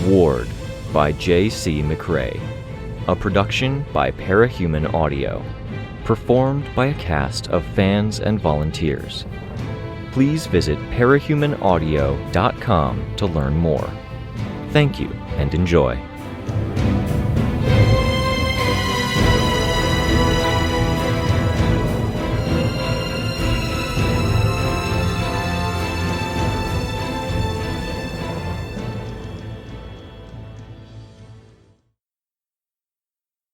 Ward by J.C. McCrae. A production by Parahuman Audio. Performed by a cast of fans and volunteers. Please visit parahumanaudio.com to learn more. Thank you and enjoy.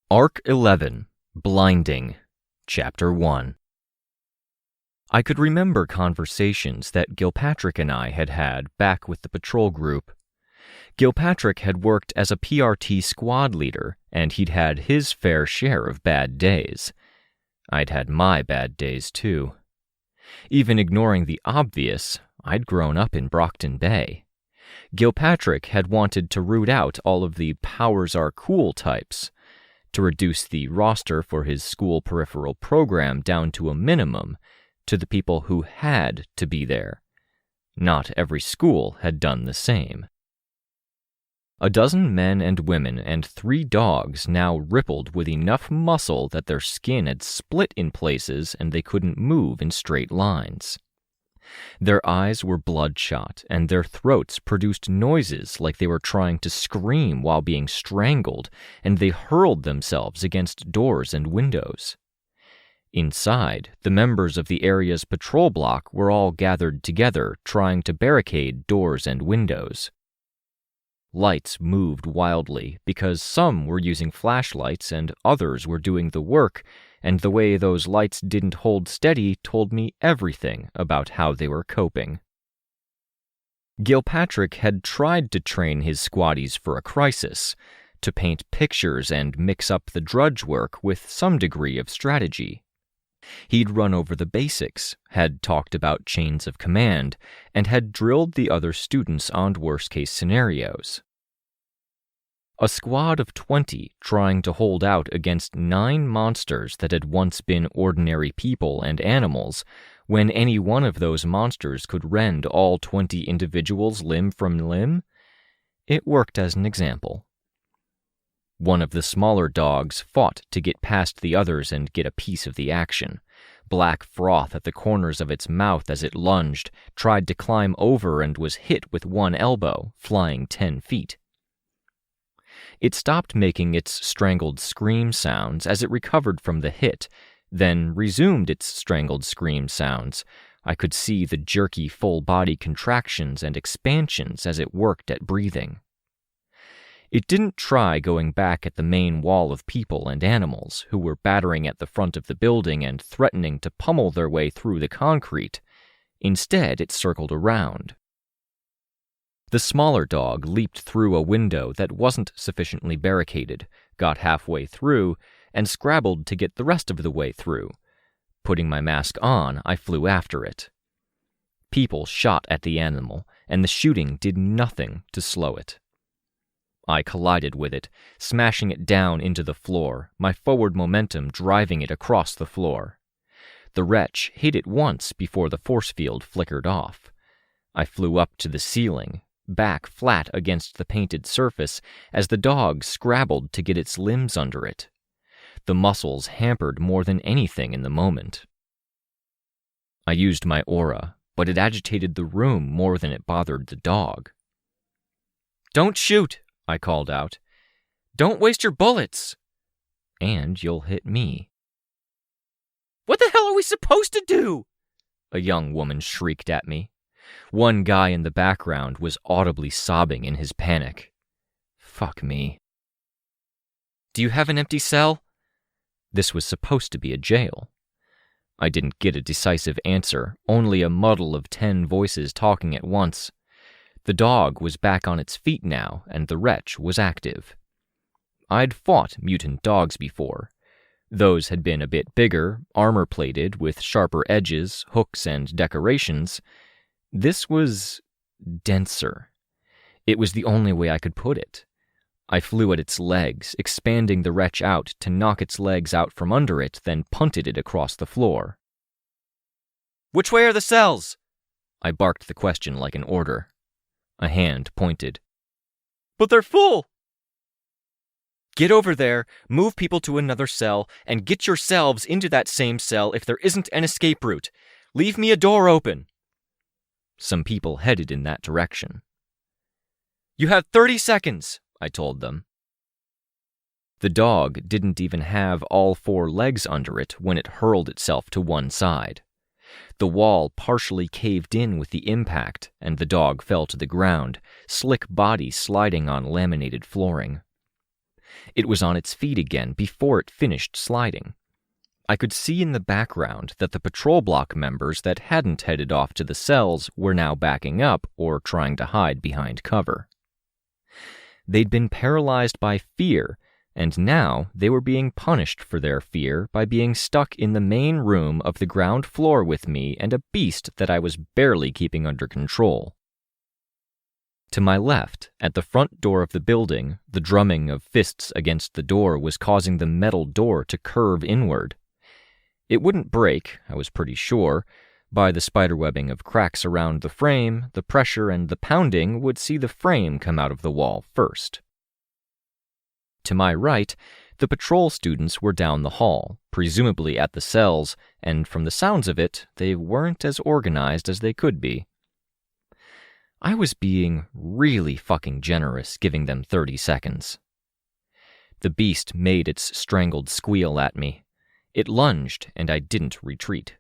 Arc 11, Blinding, Chapter 1. I could remember conversations that Gilpatrick and I had had back with the patrol group. Gilpatrick had worked as a PRT squad leader, and he'd had his fair share of bad days. I'd had my bad days, too. Even ignoring the obvious, I'd grown up in Brockton Bay. Gilpatrick had wanted to root out all of the powers are cool types, to reduce the roster for his school peripheral program down to a minimum, to the people who had to be there. Not every school had done the same. A dozen men and women and 3 dogs now rippled with enough muscle that their skin had split in places and they couldn't move in straight lines. Their eyes were bloodshot, and their throats produced noises like they were trying to scream while being strangled, and they hurled themselves against doors and windows. Inside, the members of the area's patrol block were all gathered together, trying to barricade doors and windows. Lights moved wildly, because some were using flashlights and others were doing the work, and the way those lights didn't hold steady told me everything about how they were coping. Gilpatrick had tried to train his squaddies for a crisis, to paint pictures and mix up the drudge work with some degree of strategy. He'd run over the basics, had talked about chains of command, and had drilled the other students on worst-case scenarios. A squad of 20 trying to hold out against 9 monsters that had once been ordinary people and animals, when any one of those monsters could rend all 20 individuals limb from limb? It worked as an example. One of the smaller dogs fought to get past the others and get a piece of the action. Black froth at the corners of its mouth as it lunged, tried to climb over and was hit with one elbow, flying 10 feet. It stopped making its strangled scream sounds as it recovered from the hit, then resumed its strangled scream sounds. I could see the jerky full-body contractions and expansions as it worked at breathing. It didn't try going back at the main wall of people and animals who were battering at the front of the building and threatening to pummel their way through the concrete. Instead, it circled around. The smaller dog leaped through a window that wasn't sufficiently barricaded, got halfway through, and scrabbled to get the rest of the way through. Putting my mask on, I flew after it. People shot at the animal, and the shooting did nothing to slow it. I collided with it, smashing it down into the floor, my forward momentum driving it across the floor. The wretch hit it once before the force field flickered off. I flew up to the ceiling, back flat against the painted surface as the dog scrabbled to get its limbs under it. The muscles hampered more than anything in the moment. I used my aura, but it agitated the room more than it bothered the dog. "Don't shoot," I called out. "Don't waste your bullets." "And you'll hit me." "What the hell are we supposed to do?" a young woman shrieked at me. One guy in the background was audibly sobbing in his panic. Fuck me. "Do you have an empty cell?" This was supposed to be a jail. I didn't get a decisive answer, only a muddle of 10 voices talking at once. The dog was back on its feet now, and the wretch was active. I'd fought mutant dogs before. Those had been a bit bigger, armor-plated, with sharper edges, hooks, and decorations. This was denser. It was the only way I could put it. I flew at its legs, expanding the wretch out to knock its legs out from under it, then punted it across the floor. "Which way are the cells?" I barked the question like an order. A hand pointed. But they're full! Get over there, move people to another cell, and get yourselves into that same cell if there isn't an escape route. Leave me a door open. Some people headed in that direction. You have 30 seconds, I told them. The dog didn't even have all 4 legs under it when it hurled itself to one side. The wall partially caved in with the impact, and the dog fell to the ground, slick body sliding on laminated flooring. It was on its feet again before it finished sliding. I could see in the background that the patrol block members that hadn't headed off to the cells were now backing up or trying to hide behind cover. They'd been paralyzed by fear, and now they were being punished for their fear by being stuck in the main room of the ground floor with me and a beast that I was barely keeping under control. To my left, at the front door of the building, the drumming of fists against the door was causing the metal door to curve inward. It wouldn't break, I was pretty sure. By the spiderwebbing of cracks around the frame, the pressure and the pounding would see the frame come out of the wall first. To my right, the patrol students were down the hall, presumably at the cells, and from the sounds of it, they weren't as organized as they could be. I was being really fucking generous giving them 30 seconds. The beast made its strangled squeal at me. It lunged, and I didn't retreat.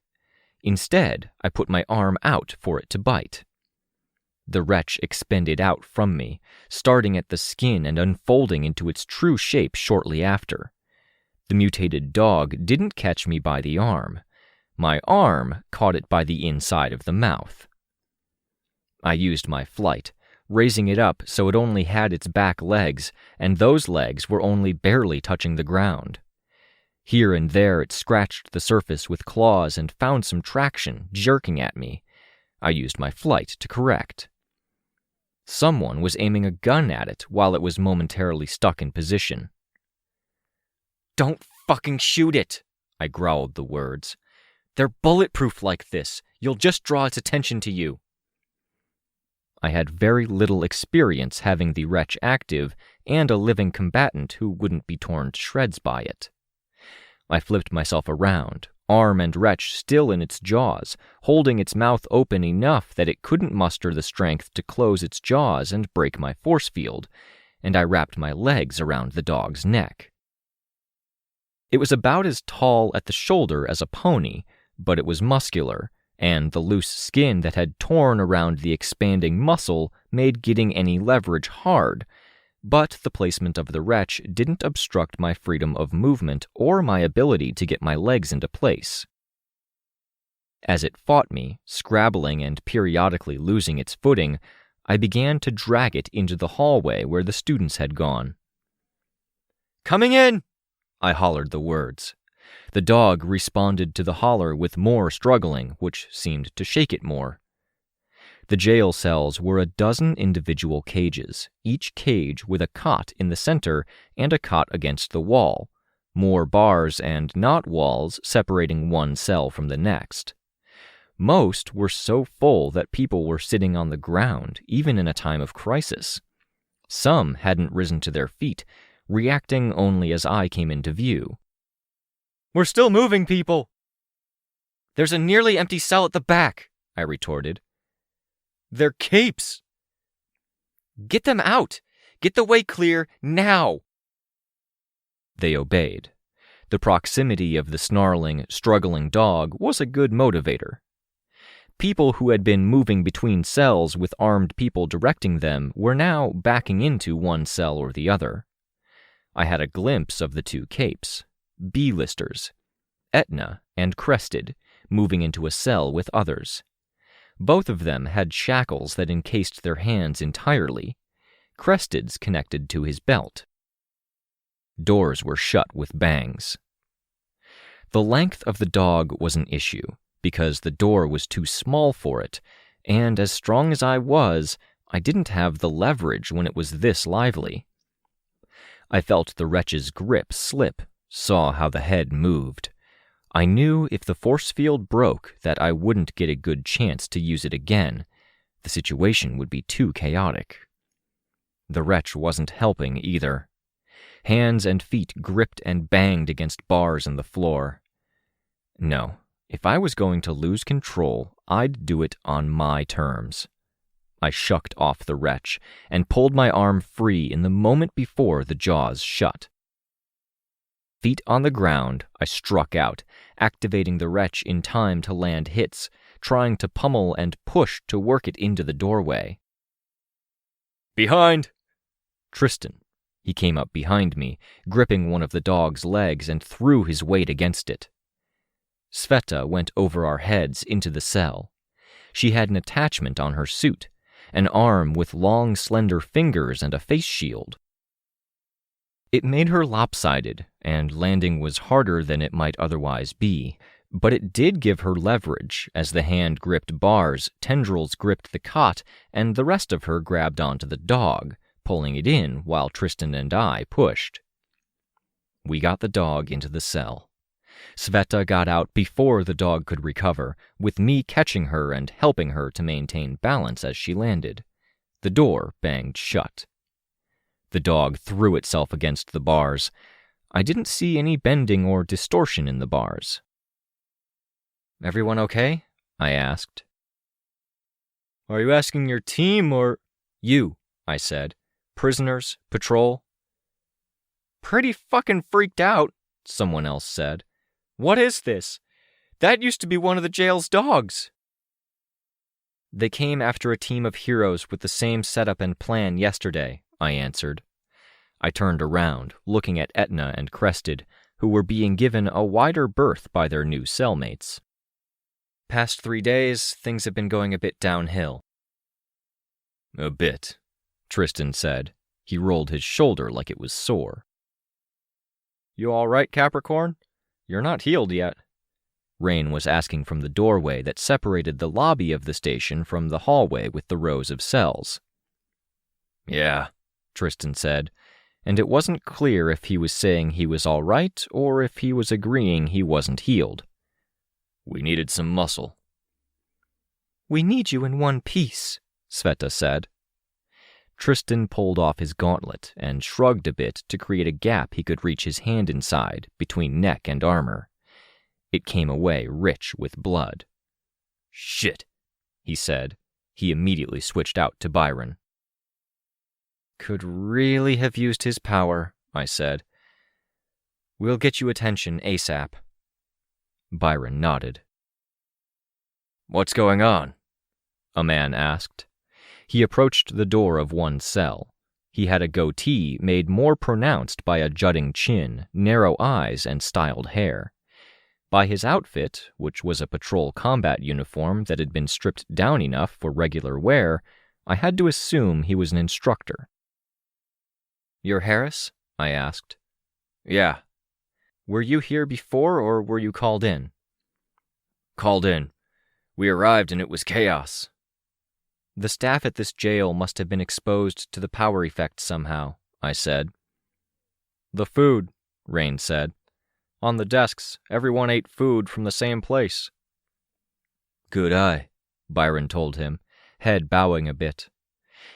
Instead, I put my arm out for it to bite. The wretch expanded out from me, starting at the skin and unfolding into its true shape shortly after. The mutated dog didn't catch me by the arm. My arm caught it by the inside of the mouth. I used my flight, raising it up so it only had its back legs, and those legs were only barely touching the ground. Here and there it scratched the surface with claws and found some traction, jerking at me. I used my flight to correct. Someone was aiming a gun at it while it was momentarily stuck in position. "Don't fucking shoot it," I growled the words. "They're bulletproof like this. You'll just draw its attention to you." I had very little experience having the wretch active and a living combatant who wouldn't be torn to shreds by it. I flipped myself around, arm and wretch still in its jaws, holding its mouth open enough that it couldn't muster the strength to close its jaws and break my force field, and I wrapped my legs around the dog's neck. It was about as tall at the shoulder as a pony, but it was muscular, and the loose skin that had torn around the expanding muscle made getting any leverage hard, but the placement of the wretch didn't obstruct my freedom of movement or my ability to get my legs into place. As it fought me, scrabbling and periodically losing its footing, I began to drag it into the hallway where the students had gone. "Coming in!" I hollered the words. The dog responded to the holler with more struggling, which seemed to shake it more. The jail cells were a dozen individual cages, each cage with a cot in the center and a cot against the wall, more bars and not walls separating one cell from the next. Most were so full that people were sitting on the ground, even in a time of crisis. Some hadn't risen to their feet, reacting only as I came into view. "We're still moving, people!" "There's a nearly empty cell at the back," I retorted. "They're capes!" "Get them out! Get the way clear, now!" They obeyed. The proximity of the snarling, struggling dog was a good motivator. People who had been moving between cells with armed people directing them were now backing into one cell or the other. I had a glimpse of the 2 capes, B-listers, Etna and Crested, moving into a cell with others. Both of them had shackles that encased their hands entirely. Crested's connected to his belt. Doors were shut with bangs. The length of the dog was an issue, because the door was too small for it, and as strong as I was, I didn't have the leverage when it was this lively. I felt the wretch's grip slip, saw how the head moved. I knew if the force field broke that I wouldn't get a good chance to use it again. The situation would be too chaotic. The wretch wasn't helping either. Hands and feet gripped and banged against bars in the floor. No, if I was going to lose control, I'd do it on my terms. I shucked off the wretch and pulled my arm free in the moment before the jaws shut. Feet on the ground, I struck out, activating the wretch in time to land hits, trying to pummel and push to work it into the doorway. "Behind!" Tristan. He came up behind me, gripping one of the dog's legs and threw his weight against it. Sveta went over our heads into the cell. She had an attachment on her suit, an arm with long, slender fingers and a face shield. It made her lopsided, and landing was harder than it might otherwise be, but it did give her leverage as the hand gripped bars, tendrils gripped the cot, and the rest of her grabbed onto the dog, pulling it in while Tristan and I pushed. We got the dog into the cell. Sveta got out before the dog could recover, with me catching her and helping her to maintain balance as she landed. The door banged shut. The dog threw itself against the bars. I didn't see any bending or distortion in the bars. "Everyone okay?" I asked. "Are you asking your team or—" "You," I said. "Prisoners, patrol." "Pretty fucking freaked out," someone else said. "What is this? That used to be one of the jail's dogs." "They came after a team of heroes with the same setup and plan yesterday," I answered. I turned around, looking at Etna and Crested, who were being given a wider berth by their new cellmates. "Past 3 days, things have been going a bit downhill." "A bit," Tristan said. He rolled his shoulder like it was sore. "You all right, Capricorn? You're not healed yet." Rein was asking from the doorway that separated the lobby of the station from the hallway with the rows of cells. "Yeah," Tristan said, and it wasn't clear if he was saying he was all right or if he was agreeing he wasn't healed. "We needed some muscle." "We need you in one piece," Sveta said. Tristan pulled off his gauntlet and shrugged a bit to create a gap he could reach his hand inside between neck and armor. It came away rich with blood. "Shit," he said. He immediately switched out to Byron. "Could really have used his power," I said. "We'll get you attention ASAP." Byron nodded. "What's going on?" a man asked. He approached the door of one cell. He had a goatee made more pronounced by a jutting chin, narrow eyes, and styled hair. By his outfit, which was a patrol combat uniform that had been stripped down enough for regular wear, I had to assume he was an instructor. "You're Harris?" I asked. "Yeah." "Were you here before, or were you called in?" "Called in. We arrived and it was chaos." "The staff at this jail must have been exposed to the power effect somehow," I said. "The food," Rein said. "On the desks, everyone ate food from the same place." "Good eye," Byron told him, head bowing a bit.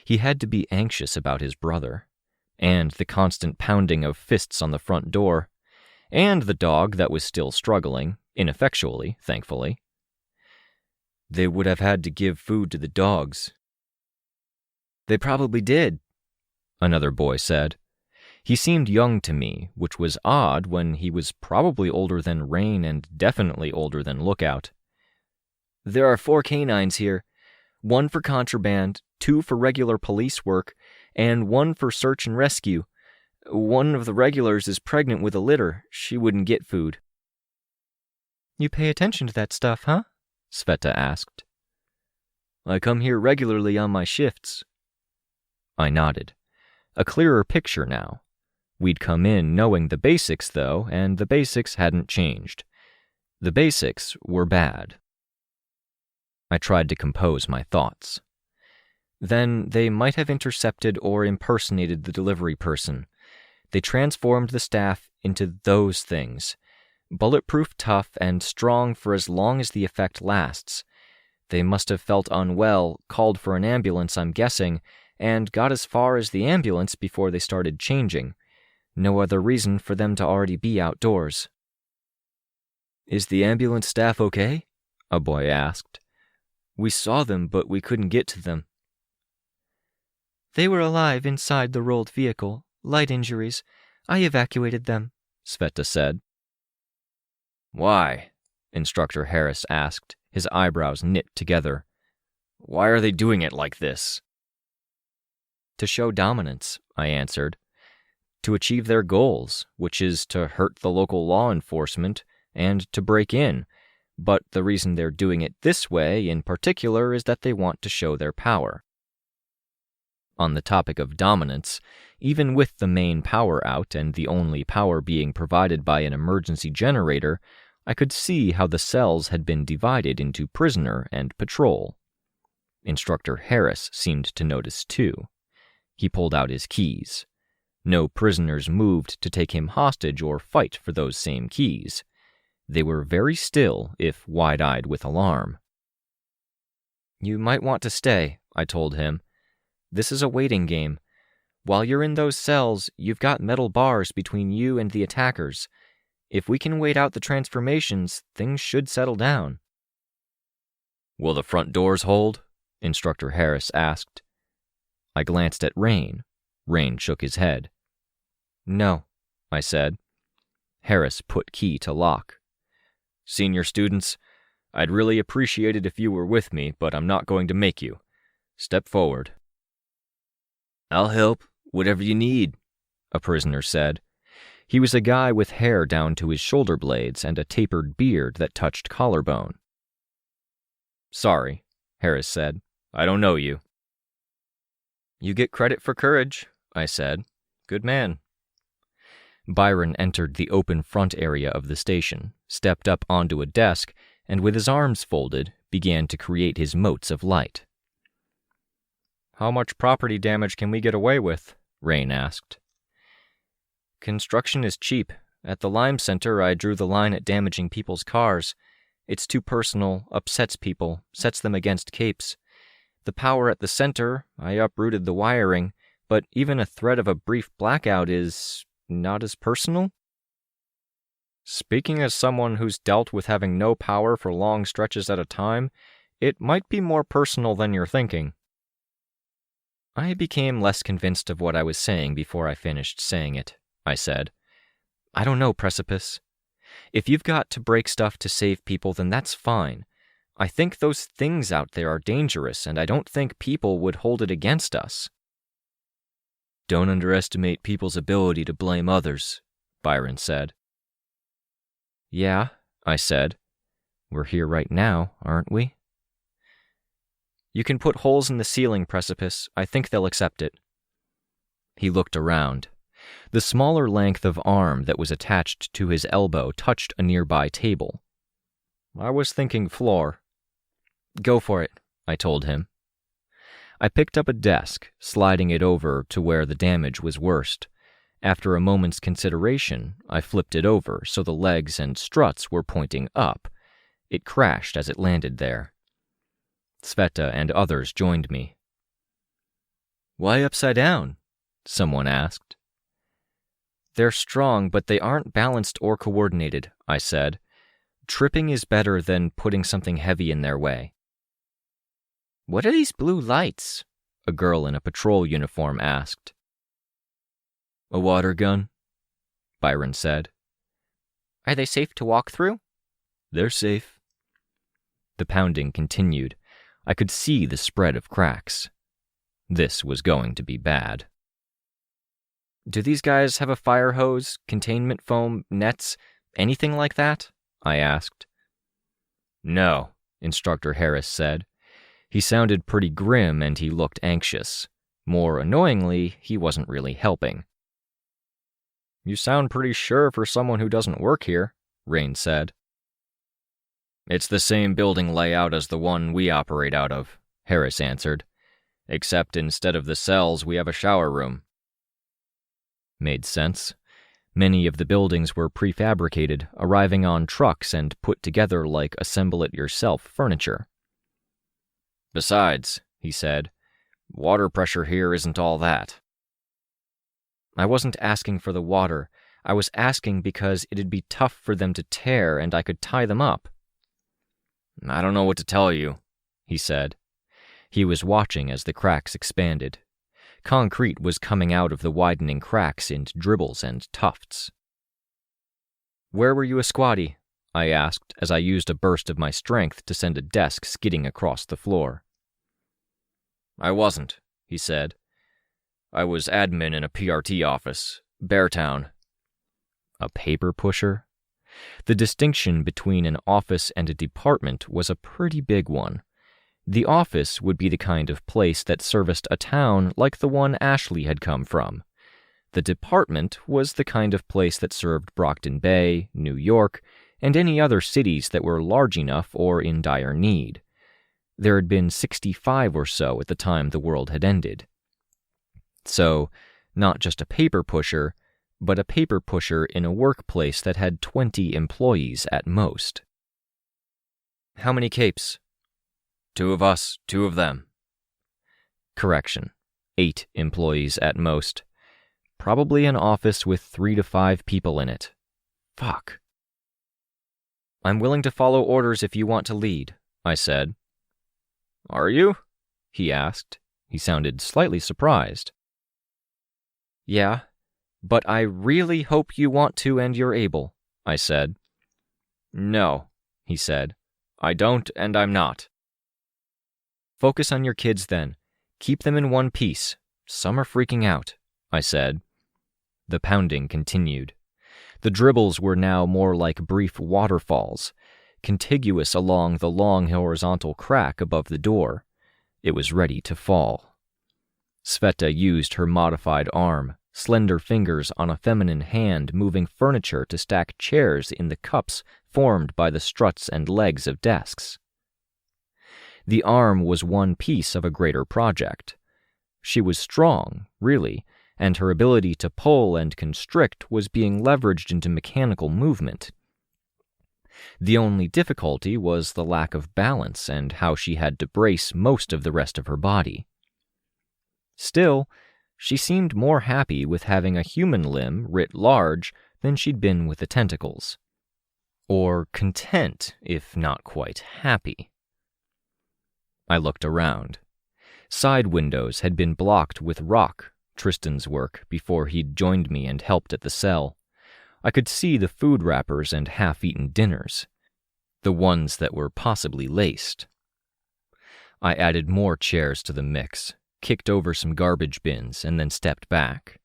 He had to be anxious about his brother, and the constant pounding of fists on the front door, and the dog that was still struggling, ineffectually, thankfully. "They would have had to give food to the dogs." "They probably did," another boy said. He seemed young to me, which was odd when he was probably older than Rein and definitely older than Lookout. "There are 4 canines here. 1 for contraband, 2 for regular police work, and 1 for search and rescue. One of the regulars is pregnant with a litter. She wouldn't get food." "You pay attention to that stuff, huh?" Sveta asked. "I come here regularly on my shifts." I nodded. A clearer picture now. We'd come in knowing the basics, though, and the basics hadn't changed. The basics were bad. I tried to compose my thoughts. Then they might have intercepted or impersonated the delivery person. They transformed the staff into those things. Bulletproof, tough, and strong for as long as the effect lasts. They must have felt unwell, called for an ambulance, I'm guessing, and got as far as the ambulance before they started changing. No other reason for them to already be outdoors. "Is the ambulance staff okay?" a boy asked. "We saw them, but we couldn't get to them." "They were alive inside the rolled vehicle. Light injuries. I evacuated them," Sveta said. "Why?" Instructor Harris asked, his eyebrows knit together. "Why are they doing it like this?" "To show dominance," I answered. "To achieve their goals, which is to hurt the local law enforcement and to break in. But the reason they're doing it this way in particular is that they want to show their power." On the topic of dominance, even with the main power out and the only power being provided by an emergency generator, I could see how the cells had been divided into prisoner and patrol. Instructor Harris seemed to notice too. He pulled out his keys. No prisoners moved to take him hostage or fight for those same keys. They were very still, if wide-eyed with alarm. "You might want to stay," I told him. "This is a waiting game. While you're in those cells, you've got metal bars between you and the attackers. If we can wait out the transformations, things should settle down." "Will the front doors hold?" Instructor Harris asked. I glanced at Rein. Rein shook his head. "No," I said. Harris put key to lock. "Senior students, I'd really appreciate it if you were with me, but I'm not going to make you. Step forward." "I'll help, whatever you need," a prisoner said. He was a guy with hair down to his shoulder blades and a tapered beard that touched collarbone. "Sorry," Harris said. "I don't know you." "You get credit for courage," I said. "Good man." Byron entered the open front area of the station, stepped up onto a desk, and with his arms folded, began to create his motes of light. "How much property damage can we get away with?" Rein asked. "Construction is cheap. At the Lime Center, I drew the line at damaging people's cars. It's too personal, upsets people, sets them against capes. The power at the center, I uprooted the wiring, but even a threat of a brief blackout is not as personal." "Speaking as someone who's dealt with having no power for long stretches at a time, it might be more personal than you're thinking." I became less convinced of what I was saying before I finished saying it, I said. "I don't know, Precipice. If you've got to break stuff to save people, then that's fine. I think those things out there are dangerous, and I don't think people would hold it against us." "Don't underestimate people's ability to blame others," Byron said. "Yeah," I said. "We're here right now, aren't we?" "You can put holes in the ceiling, Precipice. I think they'll accept it." He looked around. The smaller length of arm that was attached to his elbow touched a nearby table. "I was thinking floor." "Go for it," I told him. I picked up a desk, sliding it over to where the damage was worst. After a moment's consideration, I flipped it over so the legs and struts were pointing up. It crashed as it landed there. Sveta and others joined me. "Why upside down?" someone asked. "They're strong, but they aren't balanced or coordinated," I said. "Tripping is better than putting something heavy in their way." "What are these blue lights?" a girl in a patrol uniform asked. "A water gun," Byron said. "Are they safe to walk through?" "They're safe." The pounding continued. I could see the spread of cracks. This was going to be bad. "Do these guys have a fire hose, containment foam, nets, anything like that?" I asked. "No," Instructor Harris said. He sounded pretty grim and he looked anxious. More annoyingly, he wasn't really helping. "You sound pretty sure for someone who doesn't work here," Rein said. "It's the same building layout as the one we operate out of," Harris answered. "Except instead of the cells, we have a shower room." Made sense. Many of the buildings were prefabricated, arriving on trucks and put together like assemble-it-yourself furniture. "Besides," he said, Water pressure here isn't all that. I wasn't asking for the water. I was asking because it'd be tough for them to tear and I could tie them up. I don't know what to tell you, he said. He was watching as the cracks expanded. Concrete was coming out of the widening cracks in dribbles and tufts. Where were you a squatty? I asked as I used a burst of my strength to send a desk skidding across the floor. I wasn't, he said. I was admin in a PRT office, Beartown. A paper pusher? The distinction between an office and a department was a pretty big one. The office would be the kind of place that serviced a town like the one Ashley had come from. The department was the kind of place that served Brockton Bay, New York, and any other cities that were large enough or in dire need. There had been 65 or so at the time the world had ended. So, not just a paper pusher, but a paper pusher in a workplace that had 20 employees at most. How many capes? 2 of us, 2 of them. Correction, 8 employees at most. Probably an office with 3 to 5 people in it. Fuck. I'm willing to follow orders if you want to lead, I said. Are you? He asked. He sounded slightly surprised. Yeah, but I really hope you want to and you're able, I said. No, he said. I don't and I'm not. Focus on your kids then. Keep them in one piece. Some are freaking out, I said. The pounding continued. The dribbles were now more like brief waterfalls, contiguous along the long horizontal crack above the door. It was ready to fall. Sveta used her modified arm, slender fingers on a feminine hand moving furniture to stack chairs in the cups formed by the struts and legs of desks. The arm was one piece of a greater project. She was strong, really, and her ability to pull and constrict was being leveraged into mechanical movement. The only difficulty was the lack of balance and how she had to brace most of the rest of her body. Still, she seemed more happy with having a human limb writ large than she'd been with the tentacles. Or content, if not quite happy. I looked around. Side windows had been blocked with rock, Tristan's work, before he'd joined me and helped at the cell. I could see the food wrappers and half-eaten dinners, the ones that were possibly laced. I added more chairs to the mix, kicked over some garbage bins, and then stepped back.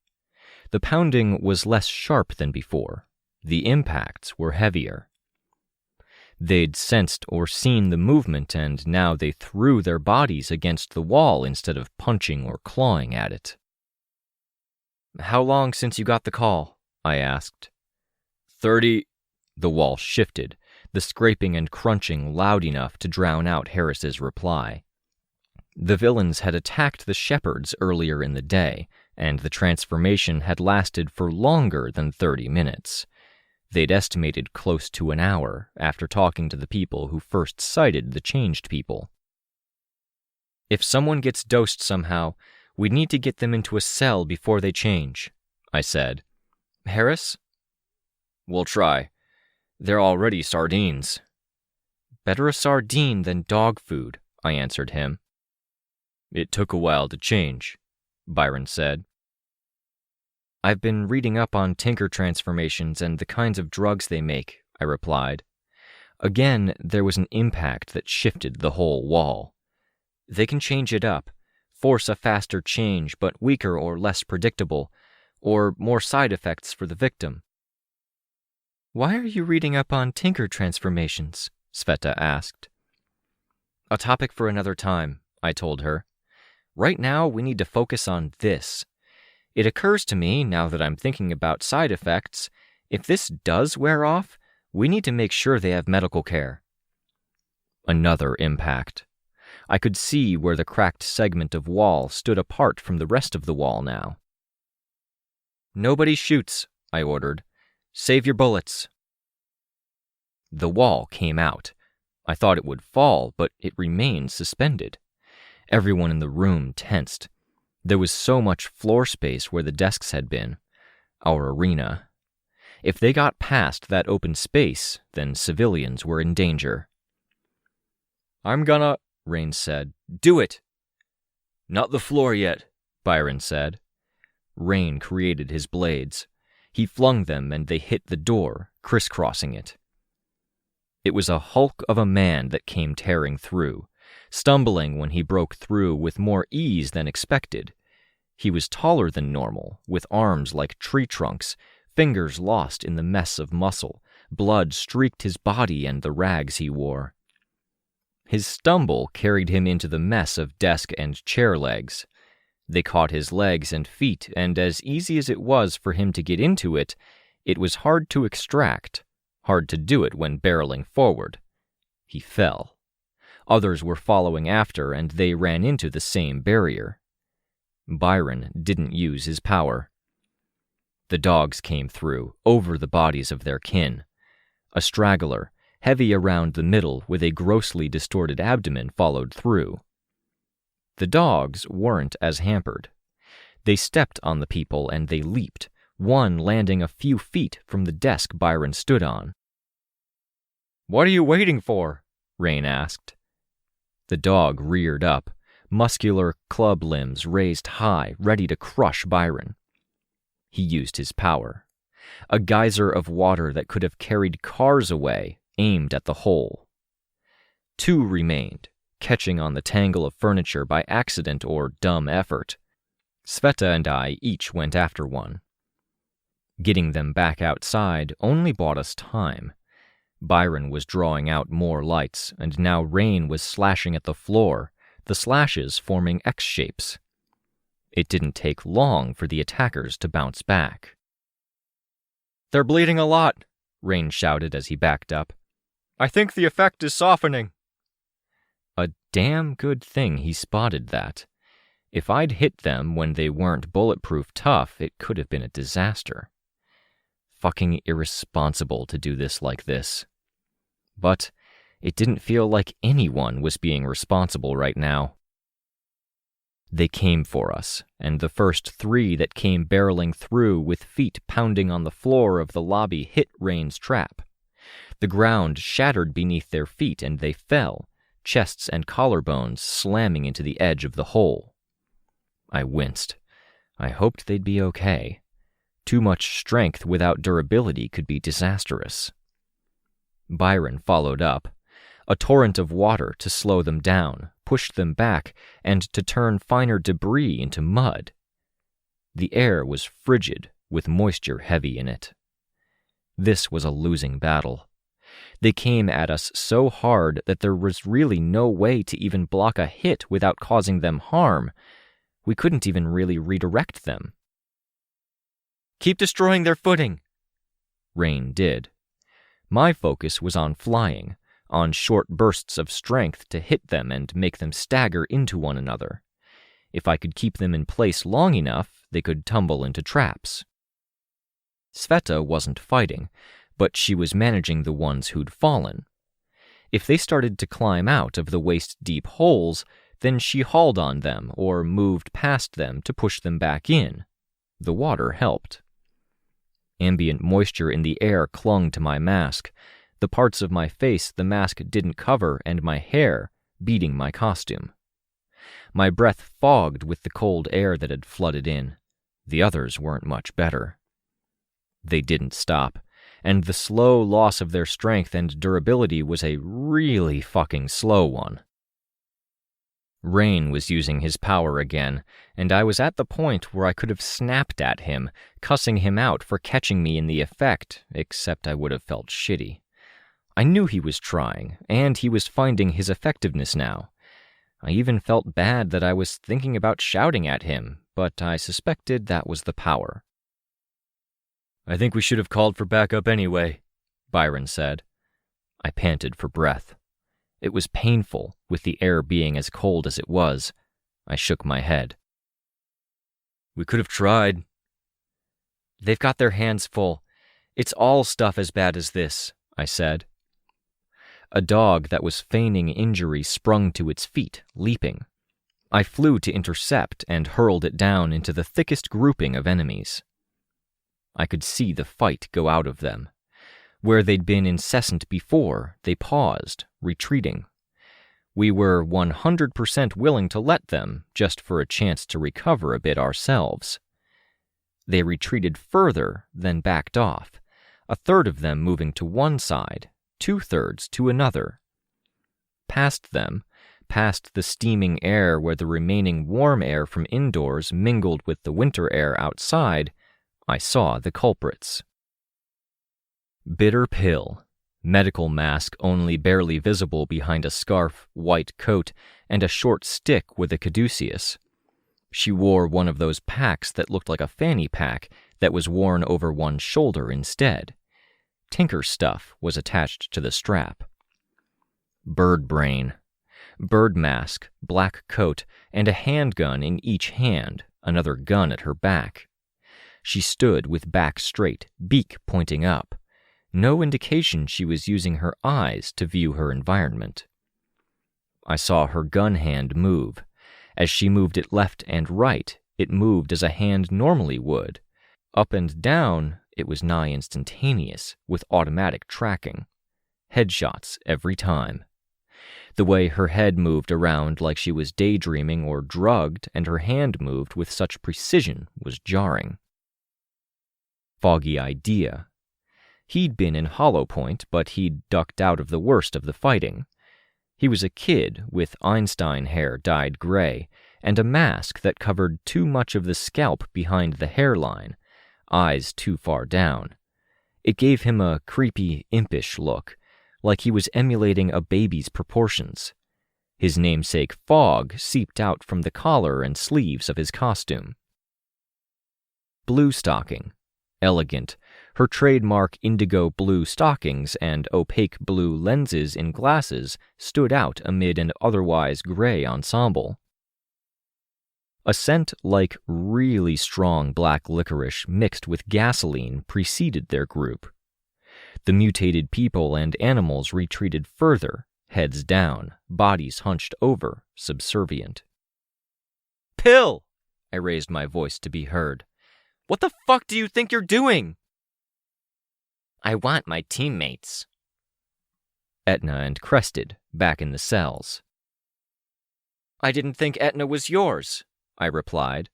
The pounding was less sharp than before. The impacts were heavier. They'd sensed or seen the movement, and now they threw their bodies against the wall instead of punching or clawing at it. How long since you got the call? I asked. 30. The wall shifted, the scraping and crunching loud enough to drown out Harris's reply. The villains had attacked the shepherds earlier in the day, and the transformation had lasted for longer than 30 minutes. They'd estimated close to an hour after talking to the people who first sighted the changed people. If someone gets dosed somehow, we'd need to get them into a cell before they change, I said. Harris? We'll try. They're already sardines. Better a sardine than dog food, I answered him. It took a while to change, Byron said. I've been reading up on tinker transformations and the kinds of drugs they make, I replied. Again, there was an impact that shifted the whole wall. They can change it up, force a faster change but weaker or less predictable, or more side effects for the victim. Why are you reading up on tinker transformations? Sveta asked. A topic for another time, I told her. Right now, we need to focus on this. It occurs to me, now that I'm thinking about side effects, if this does wear off, we need to make sure they have medical care. Another impact. I could see where the cracked segment of wall stood apart from the rest of the wall now. Nobody shoots, I ordered. Save your bullets. The wall came out. I thought it would fall, but it remained suspended. Everyone in the room tensed. There was so much floor space where the desks had been. Our arena. If they got past that open space, then civilians were in danger. "I'm gonna," Rein said. "Do it!" "Not the floor yet," Byron said. Rein created his blades. He flung them and they hit the door, crisscrossing it. It was a hulk of a man that came tearing through, stumbling when he broke through with more ease than expected. He was taller than normal, with arms like tree trunks, fingers lost in the mess of muscle. Blood streaked his body and the rags he wore. His stumble carried him into the mess of desk and chair legs. They caught his legs and feet, and as easy as it was for him to get into it, it was hard to extract, hard to do it when barreling forward. He fell. Others were following after, and they ran into the same barrier. Byron didn't use his power. The dogs came through, over the bodies of their kin. A straggler, heavy around the middle with a grossly distorted abdomen, followed through. The dogs weren't as hampered. They stepped on the people and they leaped, one landing a few feet from the desk Byron stood on. "What are you waiting for?" Rein asked. The dog reared up, muscular club limbs raised high, ready to crush Byron. He used his power. A geyser of water that could have carried cars away aimed at the hole. Two remained, catching on the tangle of furniture by accident or dumb effort. Sveta and I each went after one. Getting them back outside only bought us time. Byron was drawing out more lights, and now Rein was slashing at the floor, the slashes forming X shapes. It didn't take long for the attackers to bounce back. "They're bleeding a lot," Rein shouted as he backed up. "I think the effect is softening." A damn good thing he spotted that. If I'd hit them when they weren't bulletproof tough, it could have been a disaster. Fucking irresponsible to do this like this. But it didn't feel like anyone was being responsible right now. They came for us, and the first three that came barreling through with feet pounding on the floor of the lobby hit Rein's trap. The ground shattered beneath their feet and they fell, chests and collarbones slamming into the edge of the hole. I winced. I hoped they'd be okay. Too much strength without durability could be disastrous. Byron followed up. A torrent of water to slow them down, push them back, and to turn finer debris into mud. The air was frigid, with moisture heavy in it. This was a losing battle. They came at us so hard that there was really no way to even block a hit without causing them harm. We couldn't even really redirect them. "Keep destroying their footing," Rein did. My focus was on flying, on short bursts of strength to hit them and make them stagger into one another. If I could keep them in place long enough, they could tumble into traps. Sveta wasn't fighting, but she was managing the ones who'd fallen. If they started to climb out of the waist-deep holes, then she hauled on them or moved past them to push them back in. The water helped. Ambient moisture in the air clung to my mask, the parts of my face the mask didn't cover, and my hair beating my costume. My breath fogged with the cold air that had flooded in. The others weren't much better. They didn't stop, and the slow loss of their strength and durability was a really fucking slow one. Rein was using his power again, and I was at the point where I could have snapped at him, cussing him out for catching me in the effect, except I would have felt shitty. I knew he was trying, and he was finding his effectiveness now. I even felt bad that I was thinking about shouting at him, but I suspected that was the power. "I think we should have called for backup anyway," Byron said. I panted for breath. It was painful, with the air being as cold as it was. I shook my head. "We could have tried." "They've got their hands full. It's all stuff as bad as this," I said. A dog that was feigning injury sprung to its feet, leaping. I flew to intercept and hurled it down into the thickest grouping of enemies. I could see the fight go out of them. Where they'd been incessant before, they paused, retreating. We were 100% willing to let them, just for a chance to recover a bit ourselves. They retreated further, then backed off, a third of them moving to one side, 2/3 to another. Past them, past the steaming air where the remaining warm air from indoors mingled with the winter air outside, I saw the culprits. Bitter Pill, medical mask only barely visible behind a scarf, white coat, and a short stick with a caduceus. She wore one of those packs that looked like a fanny pack that was worn over one shoulder instead. Tinker stuff was attached to the strap. Bird brain. Bird mask, black coat, and a handgun in each hand, another gun at her back. She stood with back straight, beak pointing up. No indication she was using her eyes to view her environment. I saw her gun hand move. As she moved it left and right, it moved as a hand normally would. Up and down, it was nigh instantaneous, with automatic tracking. Headshots every time. The way her head moved around like she was daydreaming or drugged, and her hand moved with such precision was jarring. Foggy idea. He'd been in Hollow Point, but he'd ducked out of the worst of the fighting. He was a kid with Einstein hair dyed gray, and a mask that covered too much of the scalp behind the hairline, eyes too far down. It gave him a creepy, impish look, like he was emulating a baby's proportions. His namesake fog seeped out from the collar and sleeves of his costume. Blue stocking. Elegant. Her trademark indigo blue stockings and opaque blue lenses in glasses stood out amid an otherwise gray ensemble. A scent like really strong black licorice mixed with gasoline preceded their group. The mutated people and animals retreated further, heads down, bodies hunched over, subservient. Pill! I raised my voice to be heard. What the fuck do you think you're doing? I want my teammates. Etna and Crested, back in the cells. I didn't think Etna was yours, I replied.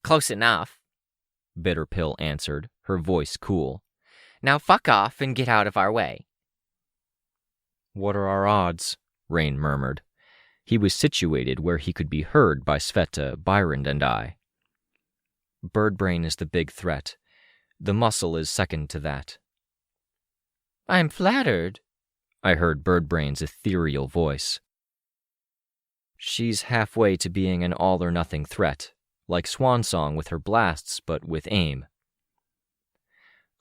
Close enough, Bitter Pill answered, her voice cool. Now fuck off and get out of our way. What are our odds? Rein murmured. He was situated where he could be heard by Sveta, Byron, and I. Birdbrain is the big threat. The muscle is second to that. I'm flattered, I heard Birdbrain's ethereal voice. She's halfway to being an all-or-nothing threat, like Swansong with her blasts, but with aim.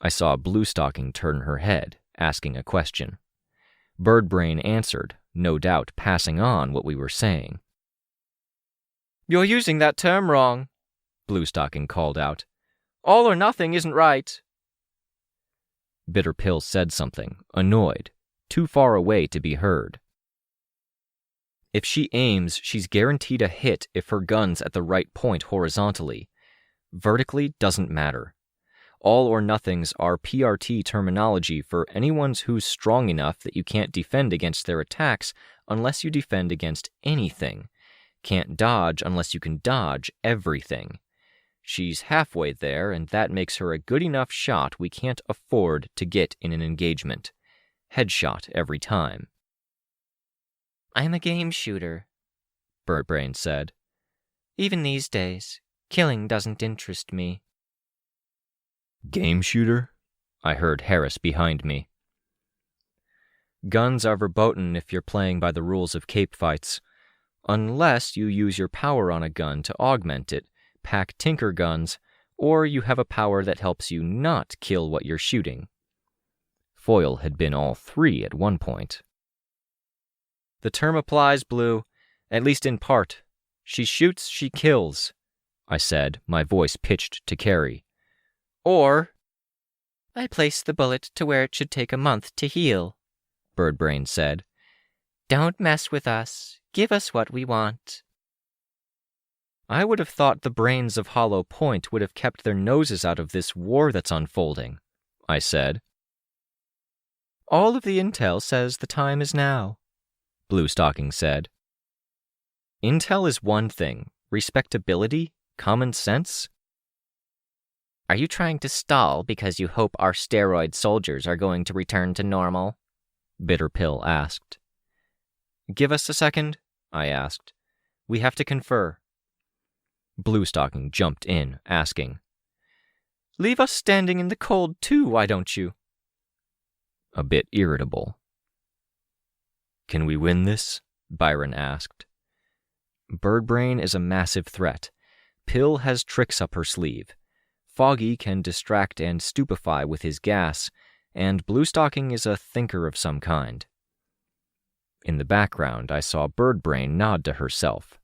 I saw Bluestocking turn her head, asking a question. Birdbrain answered, no doubt passing on what we were saying. You're using that term wrong, Bluestocking called out. All or nothing isn't right. Bitter Pill said something, annoyed, too far away to be heard. If she aims, she's guaranteed a hit if her gun's at the right point horizontally. Vertically doesn't matter. All or nothings are PRT terminology for anyone who's strong enough that you can't defend against their attacks unless you defend against anything. Can't dodge unless you can dodge everything. She's halfway there, and that makes her a good enough shot we can't afford to get in an engagement. Headshot every time. I'm a game shooter, Birdbrain said. Even these days, killing doesn't interest me. Game shooter? I heard Harris behind me. Guns are verboten if you're playing by the rules of cape fights, unless you use your power on a gun to augment it, pack tinker guns, or you have a power that helps you not kill what you're shooting. Foyle had been all three at one point. The term applies, Blue, at least in part. She shoots, she kills, I said, my voice pitched to Carrie. Or, I place the bullet to where it should take a month to heal, Birdbrain said. Don't mess with us. Give us what we want. I would have thought the brains of Hollow Point would have kept their noses out of this war that's unfolding, I said. All of the intel says the time is now, Bluestocking said. Intel is one thing. Respectability? Common sense? Are you trying to stall because you hope our steroid soldiers are going to return to normal? Bitterpill asked. Give us a second, I asked. We have to confer. Bluestocking jumped in, asking, Leave us standing in the cold too, why don't you? A bit irritable. Can we win this? Byron asked. Birdbrain is a massive threat. Pill has tricks up her sleeve. Foggy can distract and stupefy with his gas, and Bluestocking is a thinker of some kind. In the background, I saw Birdbrain nod to herself.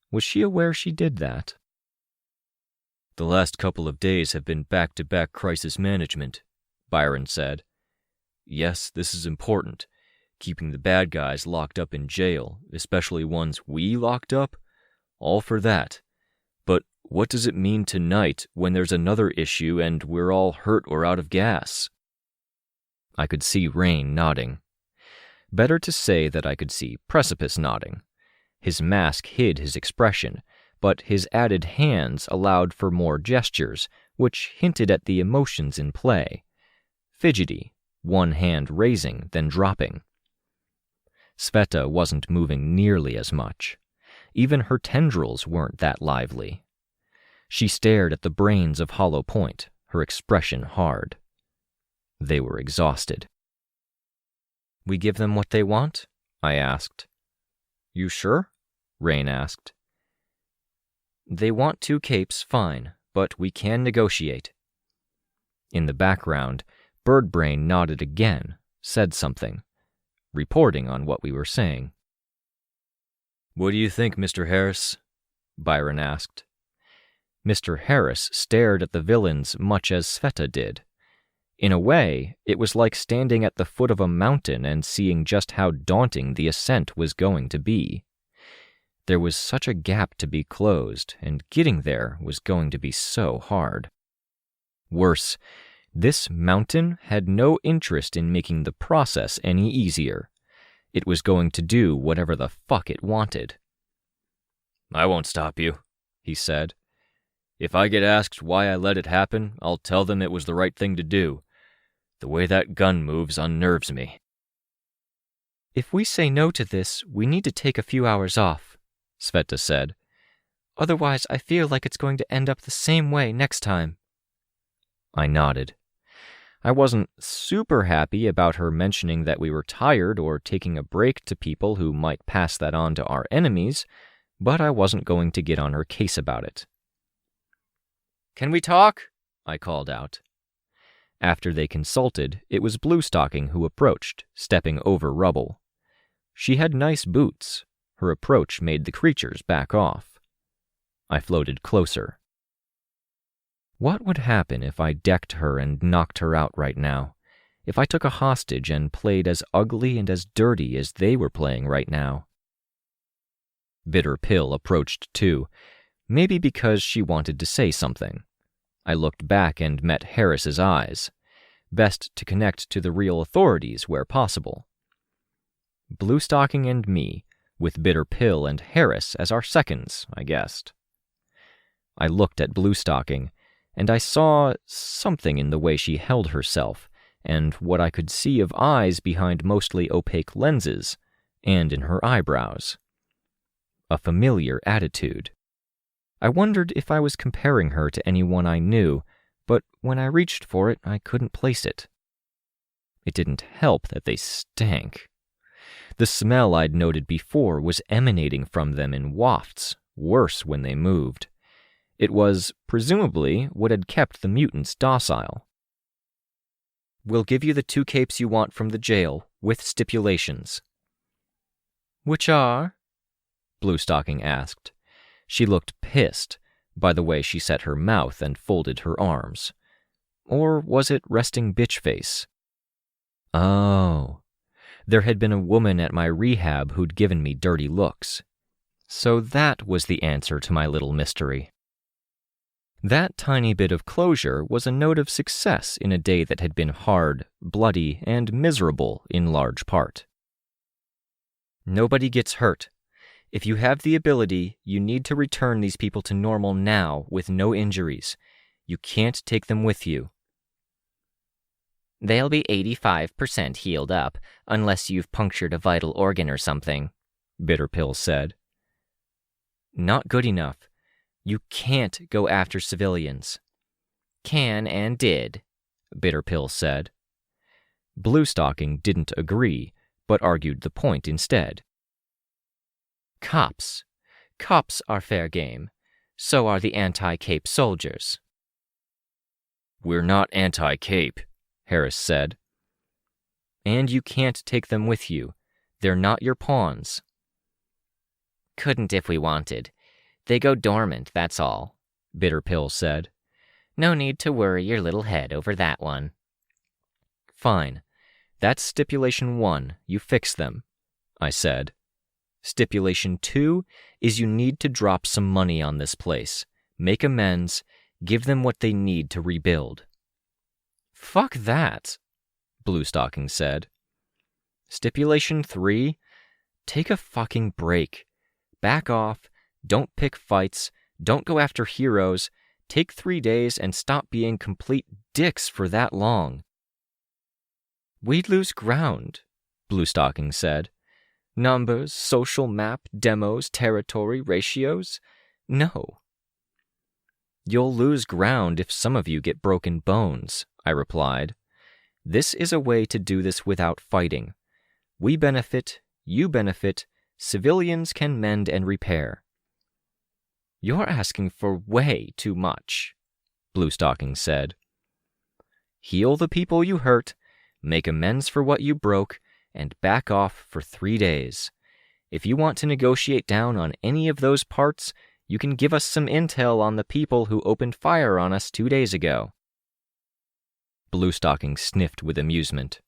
Was she aware she did that? The last couple of days have been back-to-back crisis management, Byron said. Yes, this is important, keeping the bad guys locked up in jail, especially ones we locked up. All for that. But what does it mean tonight when there's another issue and we're all hurt or out of gas? I could see Rein nodding. Better to say that I could see Precipice nodding. His mask hid his expression, but his added hands allowed for more gestures, which hinted at the emotions in play. Fidgety, one hand raising, then dropping. Sveta wasn't moving nearly as much. Even her tendrils weren't that lively. She stared at the brains of Hollow Point, her expression hard. They were exhausted. We give them what they want? I asked. You sure? Rein asked. They want 2 capes, fine, but we can negotiate. In the background, Birdbrain nodded again, said something, reporting on what we were saying. What do you think, Mr. Harris? Byron asked. Mr. Harris stared at the villains much as Sveta did. In a way, it was like standing at the foot of a mountain and seeing just how daunting the ascent was going to be. There was such a gap to be closed, and getting there was going to be so hard. Worse, this mountain had no interest in making the process any easier. It was going to do whatever the fuck it wanted. I won't stop you, he said. If I get asked why I let it happen, I'll tell them it was the right thing to do. The way that gun moves unnerves me. If we say no to this, we need to take a few hours off, Sveta said. Otherwise, I feel like it's going to end up the same way next time. I nodded. I wasn't super happy about her mentioning that we were tired or taking a break to people who might pass that on to our enemies, but I wasn't going to get on her case about it. Can we talk? I called out. After they consulted, it was Bluestocking who approached, stepping over rubble. She had nice boots. Her approach made the creatures back off. I floated closer. What would happen if I decked her and knocked her out right now? If I took a hostage and played as ugly and as dirty as they were playing right now? Bitterpill approached too, maybe because she wanted to say something. I looked back and met Harris's eyes. Best to connect to the real authorities where possible. Bluestocking and me, with Bitterpill and Harris as our seconds, I guessed. I looked at Bluestocking, and I saw something in the way she held herself, and what I could see of eyes behind mostly opaque lenses, and in her eyebrows. A familiar attitude. I wondered if I was comparing her to anyone I knew, but when I reached for it, I couldn't place it. It didn't help that they stank. The smell I'd noted before was emanating from them in wafts, worse when they moved. It was, presumably, what had kept the mutants docile. We'll give you the 2 capes you want from the jail, with stipulations. Which are? Bluestocking asked. She looked pissed by the way she set her mouth and folded her arms. Or was it resting bitch face? Oh, there had been a woman at my rehab who'd given me dirty looks. So that was the answer to my little mystery. That tiny bit of closure was a note of success in a day that had been hard, bloody, and miserable in large part. Nobody gets hurt. If you have the ability, you need to return these people to normal now with no injuries. You can't take them with you. They'll be 85% healed up, unless you've punctured a vital organ or something, Bitterpill said. Not good enough. You can't go after civilians. Can and did, Bitterpill said. Bluestocking didn't agree, but argued the point instead. Cops. Cops are fair game. So are the anti-Cape soldiers. We're not anti-Cape, Harris said. And you can't take them with you. They're not your pawns. Couldn't if we wanted. They go dormant, that's all, Bitterpill said. No need to worry your little head over that one. Fine. That's stipulation 1. You fix them, I said. Stipulation 2 is you need to drop some money on this place, make amends, give them what they need to rebuild. Fuck that, Bluestocking said. Stipulation 3, take a fucking break. Back off, don't pick fights, don't go after heroes, take 3 days and stop being complete dicks for that long. We'd lose ground, Bluestocking said. Numbers, social map, demos, territory, ratios? No. You'll lose ground if some of you get broken bones, I replied. This is a way to do this without fighting. We benefit, you benefit, civilians can mend and repair. You're asking for way too much, Bluestocking said. Heal the people you hurt, make amends for what you broke, and back off for 3 days. If you want to negotiate down on any of those parts, you can give us some intel on the people who opened fire on us 2 days ago. Bluestocking sniffed with amusement.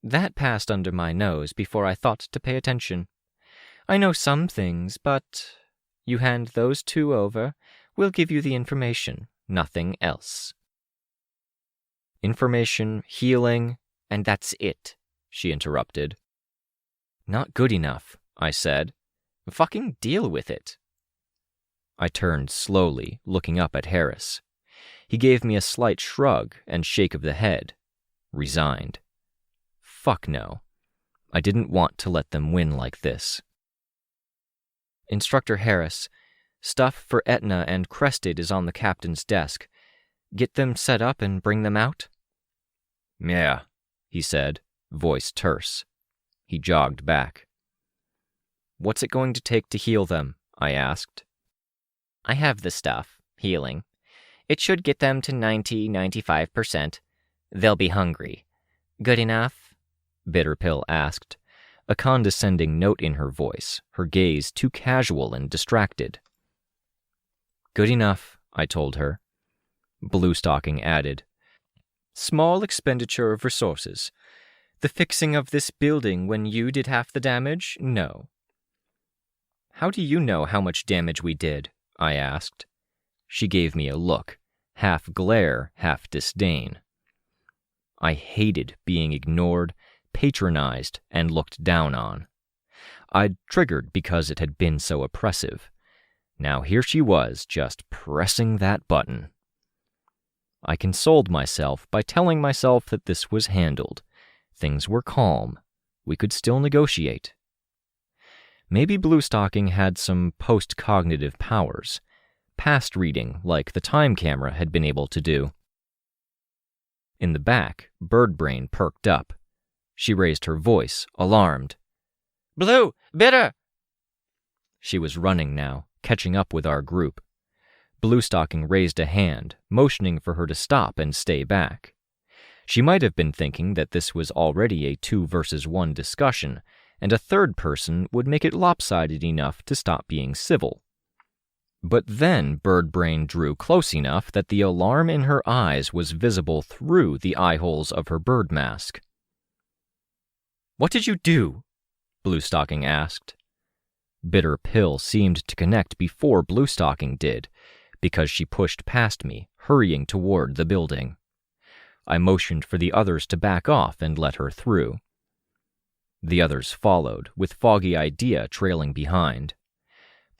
That passed under my nose before I thought to pay attention. I know some things, but you hand those 2 over, we'll give you the information, nothing else. Information, healing, and that's it, she interrupted. Not good enough, I said. Fucking deal with it. I turned slowly, looking up at Harris. He gave me a slight shrug and shake of the head. Resigned. Fuck no. I didn't want to let them win like this. Instructor Harris, stuff for Etna and Crested is on the captain's desk. Get them set up and bring them out? Yeah, he said, voice terse. He jogged back. What's it going to take to heal them? I asked. I have the stuff, healing. It should get them to 90-95%. They'll be hungry. Good enough? Bitterpill asked, a condescending note in her voice, her gaze too casual and distracted. Good enough, I told her. Bluestocking added, small expenditure of resources. The fixing of this building when you did half the damage? No. How do you know how much damage we did? I asked. She gave me a look, half glare, half disdain. I hated being ignored, patronized, and looked down on. I'd triggered because it had been so oppressive. Now here she was, just pressing that button. I consoled myself by telling myself that this was handled. Things were calm. We could still negotiate. Maybe Bluestocking had some post-cognitive powers, past reading like the time camera had been able to do. In the back, Birdbrain perked up. She raised her voice, alarmed. Blue! Bitter! She was running now, catching up with our group. Bluestocking raised a hand, motioning for her to stop and stay back. She might have been thinking that this was already a 2-versus-1 discussion, and a third person would make it lopsided enough to stop being civil. But then Birdbrain drew close enough that the alarm in her eyes was visible through the eye-holes of her bird mask. What did you do? Bluestocking asked. Bitter Pill seemed to connect before Bluestocking did, because she pushed past me, hurrying toward the building. I motioned for the others to back off and let her through. The others followed, with Foggy Idea trailing behind.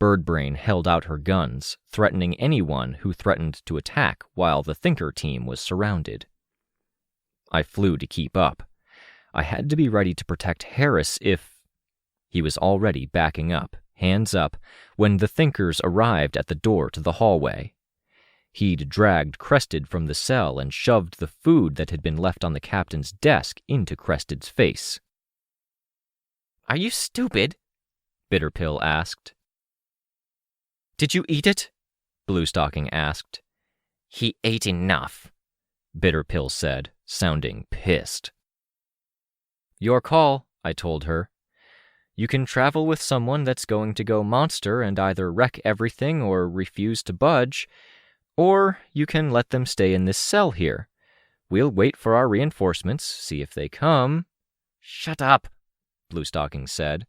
Birdbrain held out her guns, threatening anyone who threatened to attack while the Thinker team was surrounded. I flew to keep up. I had to be ready to protect Harris if... He was already backing up, hands up, when the Thinkers arrived at the door to the hallway. He'd dragged Crested from the cell and shoved the food that had been left on the captain's desk into Crested's face. "Are you stupid?" Bitterpill asked. "Did you eat it?" Bluestocking asked. "He ate enough," Bitterpill said, sounding pissed. "Your call," I told her. "You can travel with someone that's going to go monster and either wreck everything or refuse to budge, or you can let them stay in this cell here. We'll wait for our reinforcements, see if they come." "Shut up," Bluestocking said.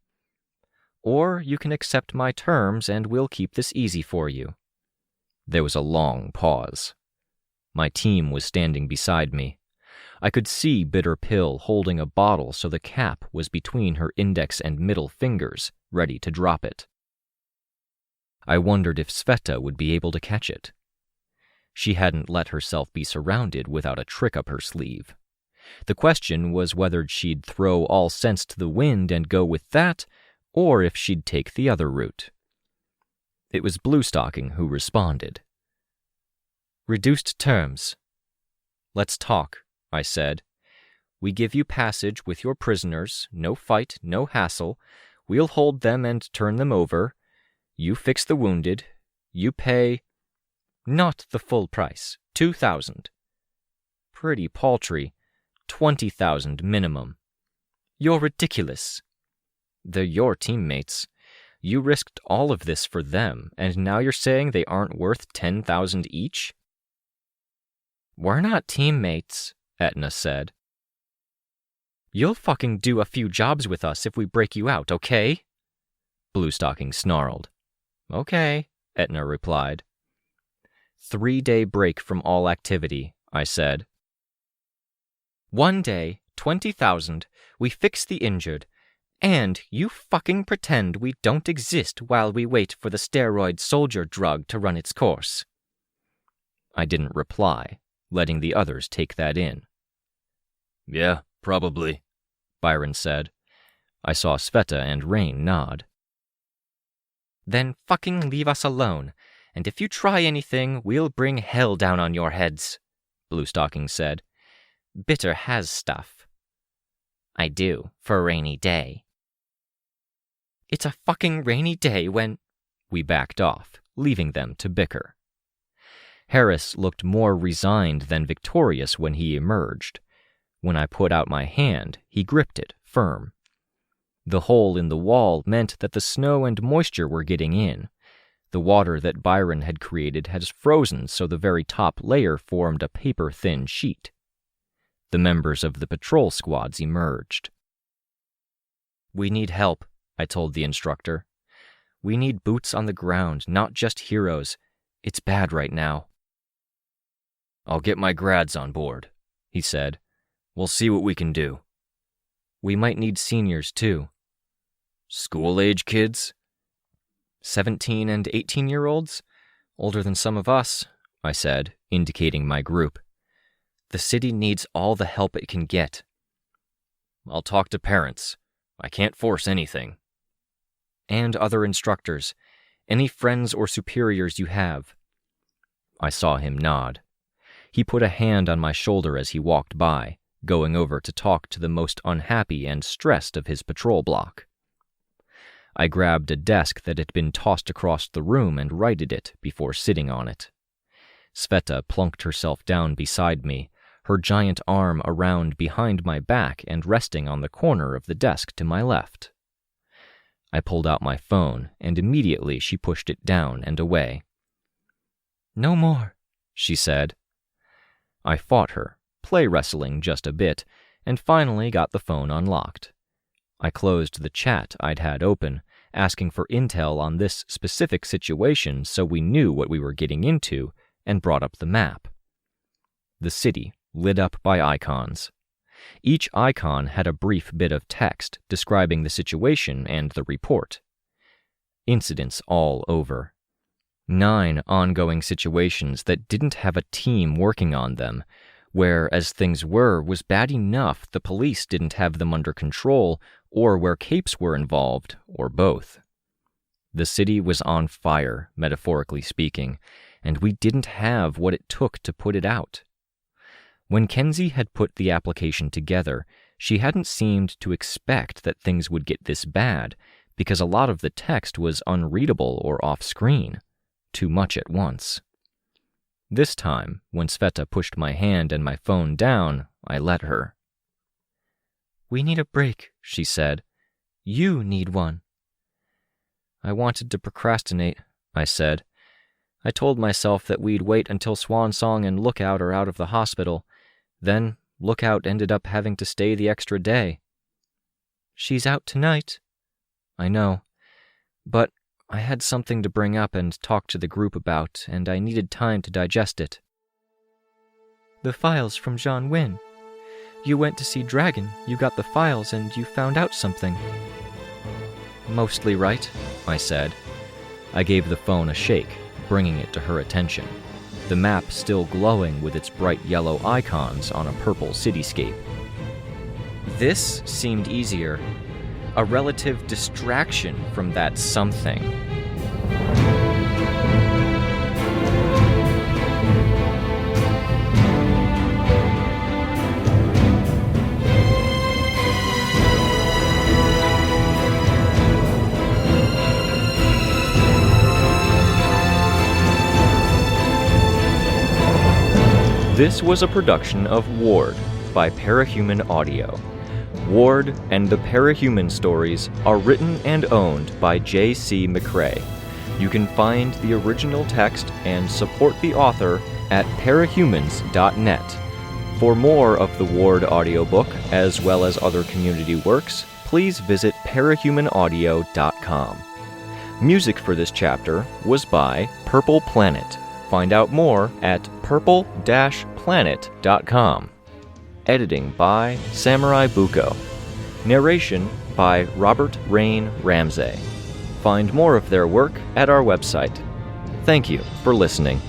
"Or you can accept my terms and we'll keep this easy for you." There was a long pause. My team was standing beside me. I could see Bitter Pill holding a bottle so the cap was between her index and middle fingers, ready to drop it. I wondered if Sveta would be able to catch it. She hadn't let herself be surrounded without a trick up her sleeve. The question was whether she'd throw all sense to the wind and go with that, or if she'd take the other route. It was Bluestocking who responded. "Reduced terms. Let's talk," I said. "We give you passage with your prisoners, no fight, no hassle. We'll hold them and turn them over. You fix the wounded. You pay... Not the full price, 2,000. Pretty paltry, 20,000 minimum. You're ridiculous. They're your teammates. You risked all of this for them, and now you're saying they aren't worth 10,000 each?" "We're not teammates," Etna said. "You'll fucking do a few jobs with us if we break you out, okay?" Bluestocking snarled. "Okay," Etna replied. 3-day break from all activity, I said. 1 day, 20,000, we fix the injured, and you fucking pretend we don't exist while we wait for the steroid soldier drug to run its course." I didn't reply, letting the others take that in. "Yeah, probably," Byron said. I saw Sveta and Rein nod. "Then fucking leave us alone, and if you try anything, we'll bring hell down on your heads," Bluestocking said. "Bitter has stuff." "I do, for a rainy day." "It's a fucking rainy day when—" We backed off, leaving them to bicker. Harris looked more resigned than victorious when he emerged. When I put out my hand, he gripped it firm. The hole in the wall meant that the snow and moisture were getting in. The water that Byron had created had frozen so the very top layer formed a paper-thin sheet. The members of the patrol squads emerged. "We need help," I told the instructor. "We need boots on the ground, not just heroes. It's bad right now." "I'll get my grads on board," he said. "We'll see what we can do." "We might need seniors, too." "School-age kids?" 17 and 18-year-olds? Older than some of us, I said, indicating my group. The city needs all the help it can get. "I'll talk to parents. I can't force anything." "And other instructors. Any friends or superiors you have." I saw him nod. He put a hand on my shoulder as he walked by, going over to talk to the most unhappy and stressed of his patrol block. I grabbed a desk that had been tossed across the room and righted it before sitting on it. Sveta plunked herself down beside me, her giant arm around behind my back and resting on the corner of the desk to my left. I pulled out my phone, and immediately she pushed it down and away. "No more," she said. I fought her, play wrestling just a bit, and finally got the phone unlocked. I closed the chat I'd had open, asking for intel on this specific situation so we knew what we were getting into, and brought up the map. The city, lit up by icons. Each icon had a brief bit of text describing the situation and the report. Incidents all over. 9 ongoing situations that didn't have a team working on them, where, as things were, was bad enough the police didn't have them under control, or where capes were involved, or both. The city was on fire, metaphorically speaking, and we didn't have what it took to put it out. When Kenzie had put the application together, she hadn't seemed to expect that things would get this bad, because a lot of the text was unreadable or off-screen, too much at once. This time, when Sveta pushed my hand and my phone down, I let her. "We need a break," she said. "You need one." I wanted to procrastinate, I said. I told myself that we'd wait until Swan Song and Lookout are out of the hospital. Then, Lookout ended up having to stay the extra day. "She's out tonight." I know. But I had something to bring up and talk to the group about, and I needed time to digest it. "The files from John Wynne. You went to see Dragon, you got the files, and you found out something." "Mostly right," I said. I gave the phone a shake, bringing it to her attention, the map still glowing with its bright yellow icons on a purple cityscape. This seemed easier, a relative distraction from that something. This was a production of Ward by Parahuman Audio. Ward and the Parahuman stories are written and owned by J.C. McCrae. You can find the original text and support the author at parahumans.net. For more of the Ward audiobook, as well as other community works, please visit parahumanaudio.com. Music for this chapter was by Purple Planet. Find out more at purple-planet.com. Editing by SamuraiBuko. Narration by Rein Ramsay. Find more of their work at our website. Thank you for listening.